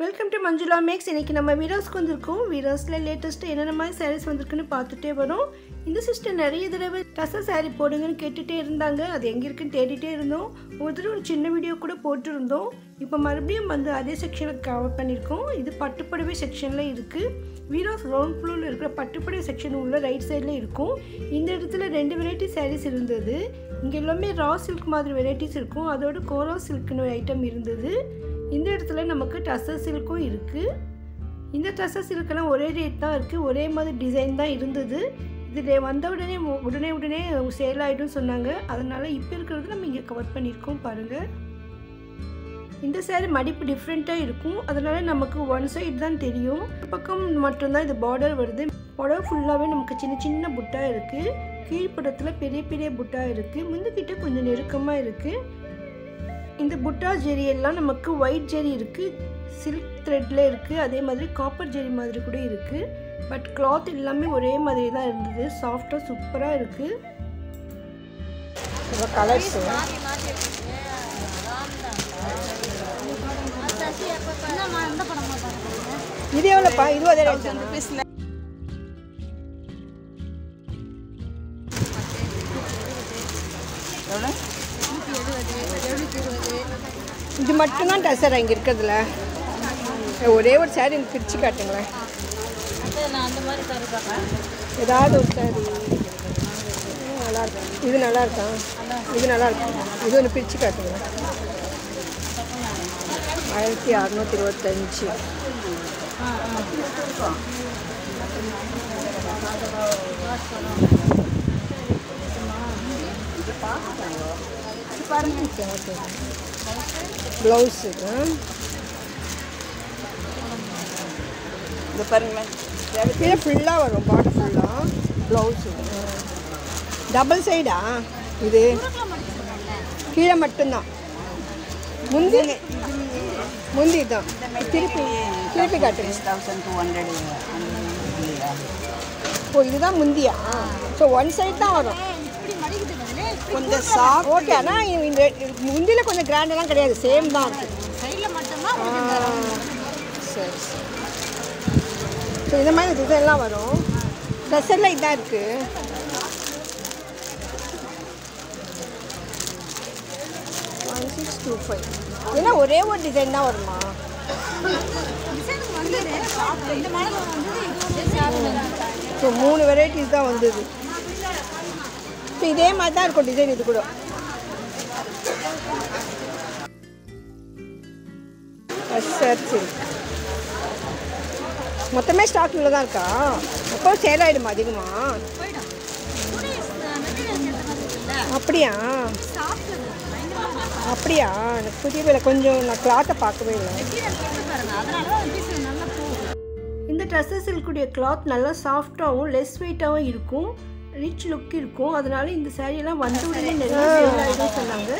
Welcome to Manjula maths. இன்றைக்கி நம்ம வீராஸ்க்கு வந்திருக்கோம். வீராஸில் லேட்டஸ்ட்டு என்னென்ன மாதிரி சாரீஸ் வந்திருக்குன்னு பார்த்துட்டே வரோம். இந்த சிஸ்டர் நிறைய தடவை டசர் சாரீ போடுங்கன்னு கேட்டுகிட்டே இருந்தாங்க. அது எங்கே இருக்குன்னு தேடிட்டே இருந்தோம். ஒரு தடவை ஒரு சின்ன வீடியோ கூட போட்டிருந்தோம். இப்போ மறுபடியும் வந்து அதே செக்ஷனில் கவர் பண்ணியிருக்கோம். இது பட்டுப்புடவை செக்ஷனில் இருக்குது. வீராஸ் ரவுண்ட் ஃப்ளோரில் இருக்கிற பட்டுப்புடவை செக்ஷன் உள்ள ரைட் சைடில் இருக்கும். இந்த இடத்துல 2 வெரைட்டி சாரீஸ் இருந்தது. இங்கே எல்லாமே ரா சில்க் மாதிரி வெரைட்டிஸ் இருக்கும். அதோட கோரா சில்க்னு ஒரு ஐட்டம் இருந்தது. இந்த இடத்துல நமக்கு டசர் சில்க்கும் இருக்குது. இந்த டசர் சில்க்கெல்லாம் ஒரே ரேட் தான் இருக்குது. ஒரே மாதிரி டிசைன் தான் இருந்தது. இது வந்த உடனே சேல் ஆகிடும் சொன்னாங்க. அதனால் இப்போ இருக்கிறது நம்ம இங்கே கவர் பண்ணியிருக்கோம் பாருங்கள். இந்த சேரீ மடிப்பு டிஃப்ரெண்ட்டாக இருக்கும். அதனால் நமக்கு ஒன் சைடு தான் தெரியும். பக்கம் மட்டும்தான் இது பார்டர் வருது. புடவை ஃபுல்லாகவே நமக்கு சின்ன சின்ன புட்டா இருக்குது. கீழ்ப்புறத்தில் பெரிய பெரிய புட்டா இருக்குது. முந்துக்கிட்ட கொஞ்சம் நெருக்கமாக இருக்குது. இந்த புட்டா ஜெரி எல்லாம் நமக்கு ஒயிட் ஜெரி இருக்குது, சில்க் த்ரெட்டில் இருக்குது, அதே மாதிரி காப்பர் ஜெரி மாதிரி கூட இருக்குது. பட் கிளாத் எல்லாமே ஒரே மாதிரி தான் இருந்தது. சாஃப்டாக சூப்பராக இருக்குது. கலர்ஸ் இது எவ்வளோப்பா? இது அதே ரேட். இது மட்டும்தான் டசர் இங்கே இருக்கிறதுல. ஒரே ஒரு சாரி எனக்கு பிரித்து காட்டுங்களேன். ஏதாவது ஒரு சாரி நல்லாயிருக்கும். இது நல்லாயிருக்கா? இது நல்லாயிருக்கும். இது ஒன்று பிரித்து காட்டுங்களேன். 1625. ப்ளவுஸு இது பாருங்களேன். கீழே ஃபுல்லாக வரும். பார்டர் ஃபுல்லாக ப்ளவுஸு டபுள் சைடா? இது கீழே மட்டும்தான். முந்தி தான். திருப்பி காட்டுங்க. 1200. ஓ, இதுதான் முந்தியா? ஸோ ஒன் சைடு தான் வரும். கொஞ்சம் சாஃப்ட். ஓகே. ஆனால் இந்த முந்தியில் கொஞ்சம் கிராண்டெல்லாம் கிடையாது. சேம் தான் இருக்குது. சரி சரி. ஸோ இந்த மாதிரி டிசைன்லாம் வரும். ட்ரெஸ்ஸெல்லாம் இதாக இருக்குது. ஏன்னா ஒரே ஒரு டிசைன் தான் வருமா? ஸோ 3 வெரைட்டிஸ் தான் வந்தது. ஸோ இதே மாதிரி தான் இருக்கும் டிசைன். இது கூட மொத்தமே ஸ்டாக் இவ்வளோ தான் இருக்கா? அப்போ சேல் ஆகிடுமா அதிகமாக? அப்படியா? அப்படியா? எனக்கு புரியவே இல்லை. கொஞ்சம் நான் கிளாத்தை பார்க்கவே இல்லை. இந்த ட்ரெஸ்ஸஸ் இருக்கக்கூடிய கிளாத் நல்லா சாஃப்டாகவும் லெஸ் வெயிட்டாகவும் இருக்கும். ரிச் லுக் இருக்கும். அதனால இந்த சாரியெல்லாம் வந்த உடனே நிறைய சேல் ஆகிடும் சொன்னாங்க.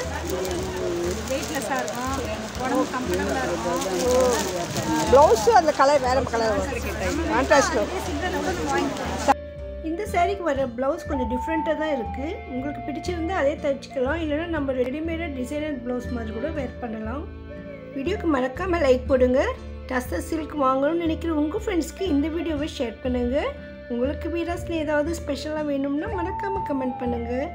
ப்ளவுஸு அந்த கலர் வேறு கலர் கான்ட்ராஸ்டில். இந்த சாரீக்கு வர ப்ளவுஸ் கொஞ்சம் டிஃப்ரெண்ட்டாக தான் இருக்குது. உங்களுக்கு பிடிச்சிருந்தால் அதே தைச்சிக்கலாம். இல்லைன்னா நம்ம ரெடிமேடாக டிசைனர் ப்ளவுஸ் மாதிரி கூட வேர் பண்ணலாம். வீடியோக்கு மறக்காமல் லைக் போடுங்க. டசர் சில்க் வாங்கணும்னு நினைக்கிற உங்கள் ஃப்ரெண்ட்ஸ்க்கு இந்த வீடியோவை ஷேர் பண்ணுங்கள். உங்களுக்கு வீராஸில் ஏதாவது ஸ்பெஷலாக வேணும்னா மறக்காமல் கமெண்ட் பண்ணுங்கள்.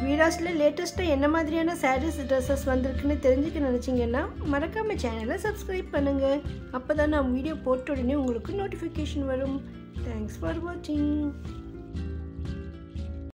வீராஸில் லேட்டஸ்ட்டாக என்ன மாதிரியான சாரீஸ் ட்ரெஸ்ஸஸ் வந்திருக்குன்னு தெரிஞ்சுக்க நினச்சிங்கன்னா மறக்காமல் சேனலை சப்ஸ்கிரைப் பண்ணுங்கள். அப்போ தான் நான் வீடியோ போட்ட உடனே உங்களுக்கு நோட்டிஃபிகேஷன் வரும். தேங்க்ஸ் ஃபார் வாட்சிங்.